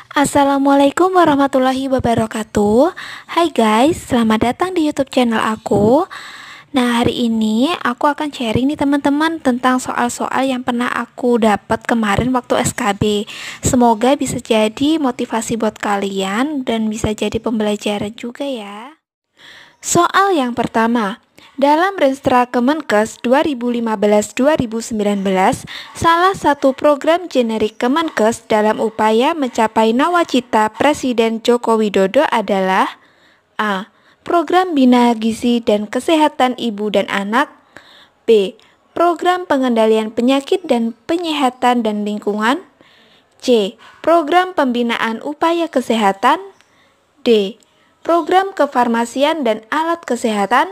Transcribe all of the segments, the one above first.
Assalamualaikum warahmatullahi wabarakatuh. Hai guys, selamat datang di YouTube channel aku. Nah, hari ini aku akan sharing nih teman-teman tentang soal-soal yang pernah aku dapat kemarin waktu SKB. Semoga bisa jadi motivasi buat kalian dan bisa jadi pembelajaran juga ya. Soal yang pertama, dalam Renstra Kemenkes 2015-2019, salah satu program generik Kemenkes dalam upaya mencapai nawacita Presiden Joko Widodo adalah A. Program Bina Gizi dan Kesehatan Ibu dan Anak. B. Program Pengendalian Penyakit dan Penyehatan dan Lingkungan. C. Program Pembinaan Upaya Kesehatan. D. Program Kefarmasian dan Alat Kesehatan.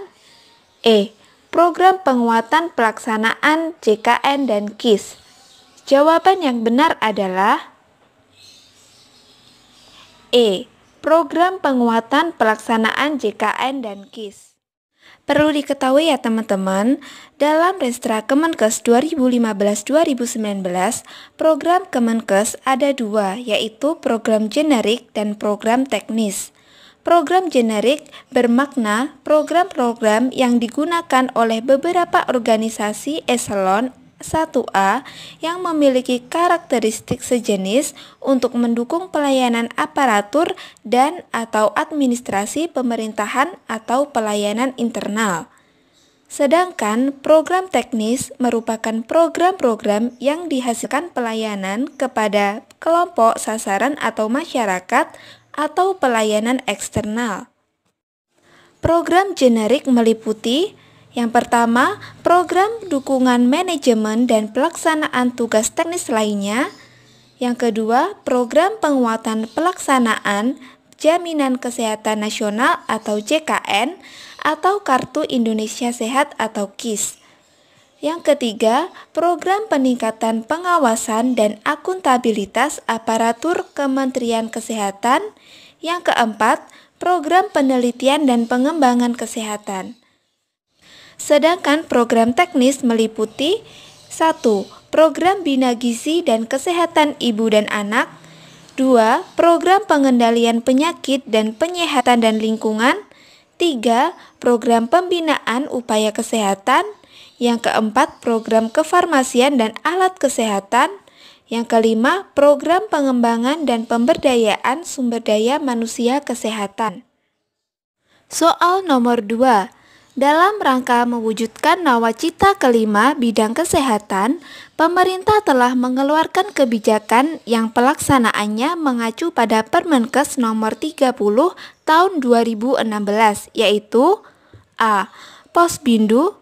E. Program Penguatan Pelaksanaan JKN dan KIS. Jawaban yang benar adalah E. Program Penguatan Pelaksanaan JKN dan KIS. Perlu diketahui ya teman-teman, dalam Renstra Kemenkes 2015-2019, program Kemenkes ada dua, yaitu program generik dan program teknis. Program generik bermakna program-program yang digunakan oleh beberapa organisasi eselon 1A yang memiliki karakteristik sejenis untuk mendukung pelayanan aparatur dan atau administrasi pemerintahan atau pelayanan internal. Sedangkan program teknis merupakan program-program yang dihasilkan pelayanan kepada kelompok sasaran atau masyarakat atau pelayanan eksternal. Program generik meliputi yang pertama, program dukungan manajemen dan pelaksanaan tugas teknis lainnya. Yang kedua, program penguatan pelaksanaan Jaminan Kesehatan Nasional atau JKN atau Kartu Indonesia Sehat atau KIS. Yang ketiga, program peningkatan pengawasan dan akuntabilitas aparatur Kementerian Kesehatan. Yang keempat, program penelitian dan pengembangan kesehatan. Sedangkan program teknis meliputi 1. Program Bina Gizi dan Kesehatan Ibu dan Anak. 2. Program Pengendalian Penyakit dan Penyehatan dan Lingkungan. 3. Program Pembinaan Upaya Kesehatan. Yang keempat, program kefarmasian dan alat kesehatan. Yang kelima, program pengembangan dan pemberdayaan sumber daya manusia kesehatan. Soal nomor 2. Dalam rangka mewujudkan nawacita kelima bidang kesehatan, pemerintah telah mengeluarkan kebijakan yang pelaksanaannya mengacu pada Permenkes nomor 30 tahun 2016, yaitu A. Posbindu,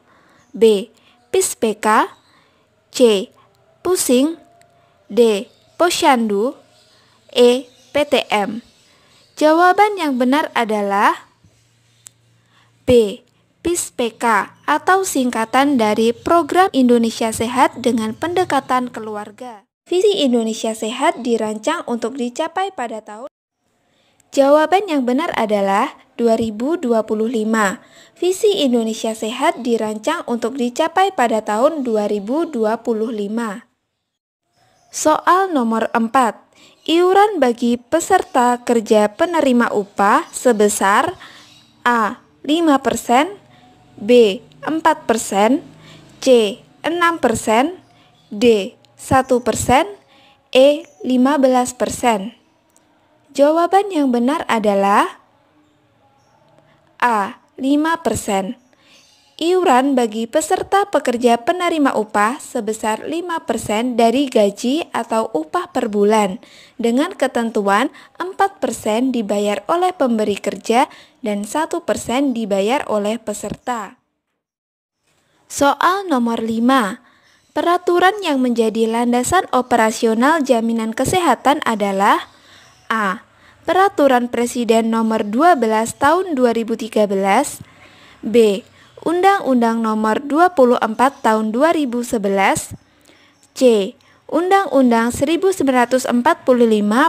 B. Pispeka, C. Pusing, D. Posyandu, E. PTM. Jawaban yang benar adalah B. Pispeka atau singkatan dari Program Indonesia Sehat dengan Pendekatan Keluarga. Visi Indonesia Sehat dirancang untuk dicapai pada tahun. Jawaban yang benar adalah 2025. Visi Indonesia Sehat dirancang untuk dicapai pada tahun 2025. Soal nomor 4. Iuran bagi peserta kerja penerima upah sebesar A. 5%, B. 4%, C. 6%, D. 1%, E. 15%. Jawaban yang benar adalah A. 5%. Iuran bagi peserta pekerja penerima upah sebesar 5% dari gaji atau upah per bulan, dengan ketentuan 4% dibayar oleh pemberi kerja dan 1% dibayar oleh peserta. Soal nomor 5. Peraturan yang menjadi landasan operasional jaminan kesehatan adalah A. Peraturan Presiden Nomor 12 Tahun 2013. B. Undang-Undang Nomor 24 Tahun 2011. C. Undang-Undang 1945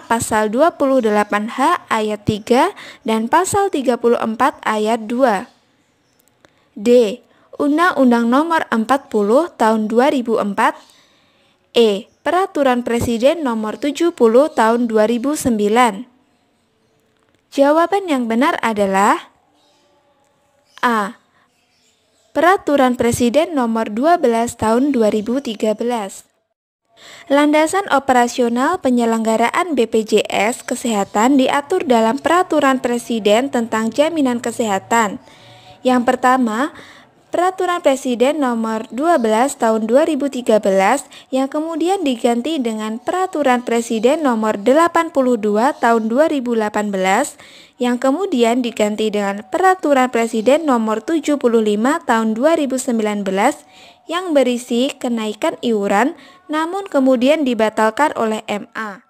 Pasal 28H Ayat 3 dan Pasal 34 Ayat 2. D. Undang-Undang Nomor 40 Tahun 2004. E. Peraturan Presiden Nomor 70 Tahun 2009. Jawaban yang benar adalah A. Peraturan Presiden Nomor 12 Tahun 2013. Landasan operasional penyelenggaraan BPJS Kesehatan diatur dalam Peraturan Presiden tentang Jaminan Kesehatan. Yang pertama, Peraturan Presiden Nomor 12 Tahun 2013 yang kemudian diganti dengan Peraturan Presiden Nomor 82 Tahun 2018 yang kemudian diganti dengan Peraturan Presiden Nomor 75 Tahun 2019 yang berisi kenaikan iuran namun kemudian dibatalkan oleh MA.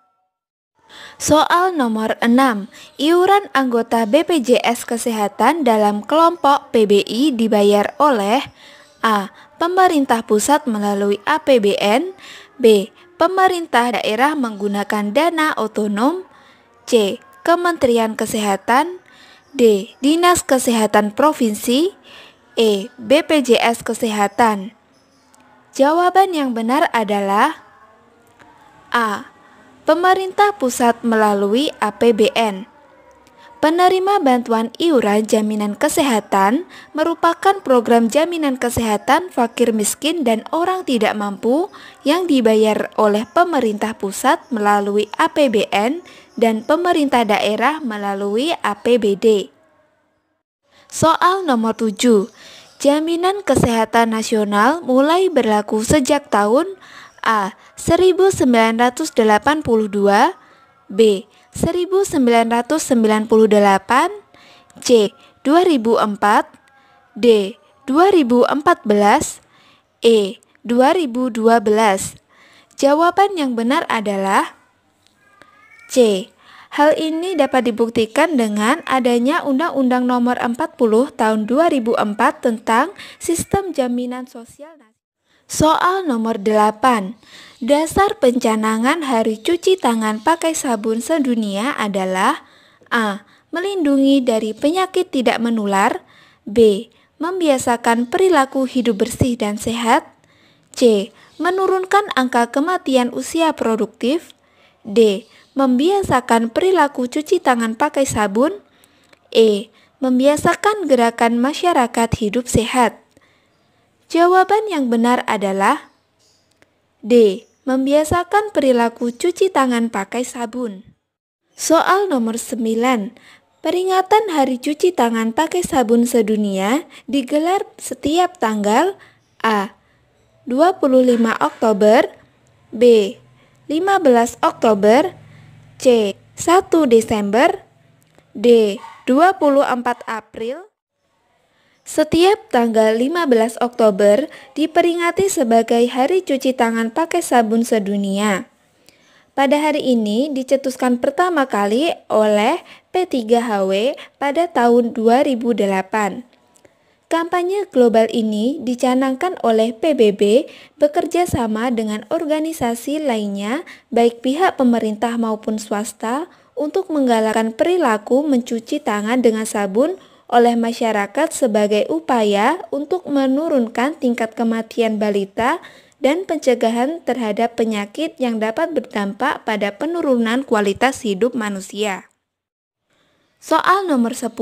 Soal nomor 6. Iuran anggota BPJS Kesehatan dalam kelompok PBI dibayar oleh A. Pemerintah pusat melalui APBN, B. Pemerintah daerah menggunakan dana otonom, C. Kementerian Kesehatan, D. Dinas Kesehatan Provinsi, E. BPJS Kesehatan. Jawaban yang benar adalah A. Pemerintah pusat melalui APBN. Penerima bantuan iuran jaminan kesehatan merupakan program jaminan kesehatan fakir miskin dan orang tidak mampu yang dibayar oleh pemerintah pusat melalui APBN dan pemerintah daerah melalui APBD. Soal nomor 7. Jaminan Kesehatan Nasional mulai berlaku sejak tahun A. 1982, B. 1998, C. 2004, D. 2014, E. 2012. Jawaban yang benar adalah C. Hal ini dapat dibuktikan dengan adanya Undang-Undang Nomor 40 Tahun 2004 tentang Sistem Jaminan Sosial Nasional. Soal nomor 8. Dasar pencanangan Hari Cuci Tangan Pakai Sabun Sedunia adalah A. Melindungi dari penyakit tidak menular, B. Membiasakan perilaku hidup bersih dan sehat, C. Menurunkan angka kematian usia produktif, D. Membiasakan perilaku cuci tangan pakai sabun, E. Membiasakan gerakan masyarakat hidup sehat. Jawaban yang benar adalah D. Membiasakan perilaku cuci tangan pakai sabun. Soal nomor 9. Peringatan Hari Cuci Tangan Pakai Sabun Sedunia digelar setiap tanggal A. 25 Oktober, B. 15 Oktober, C. 1 Desember, D. 24 April. Setiap tanggal 15 Oktober diperingati sebagai Hari Cuci Tangan Pakai Sabun Sedunia. Pada hari ini dicetuskan pertama kali oleh P3HW pada tahun 2008. Kampanye global ini dicanangkan oleh PBB bekerja sama dengan organisasi lainnya baik pihak pemerintah maupun swasta untuk menggalakkan perilaku mencuci tangan dengan sabun oleh masyarakat sebagai upaya untuk menurunkan tingkat kematian balita dan pencegahan terhadap penyakit yang dapat berdampak pada penurunan kualitas hidup manusia. Soal nomor 10.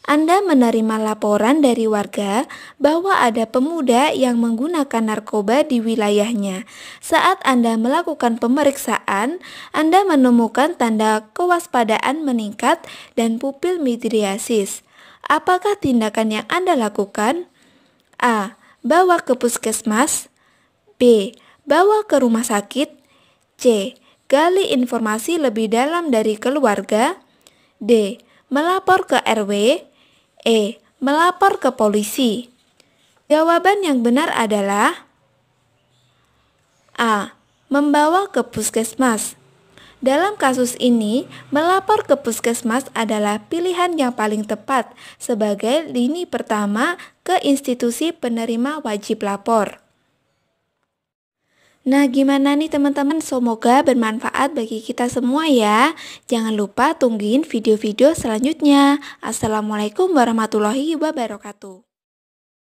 Anda menerima laporan dari warga bahwa ada pemuda yang menggunakan narkoba di wilayahnya. Saat Anda melakukan pemeriksaan, Anda menemukan tanda kewaspadaan meningkat dan pupil midriasis. Apakah tindakan yang Anda lakukan? A. Bawa ke puskesmas, B. Bawa ke rumah sakit, C. Gali informasi lebih dalam dari keluarga, D. Melapor ke RW, E. Melapor ke polisi. Jawaban yang benar adalah A. Membawa ke puskesmas. Dalam kasus ini, melapor ke puskesmas adalah pilihan yang paling tepat sebagai lini pertama ke institusi penerima wajib lapor. Nah, gimana nih teman-teman? Semoga bermanfaat bagi kita semua ya. Jangan lupa tungguin video-video selanjutnya. Assalamualaikum warahmatullahi wabarakatuh.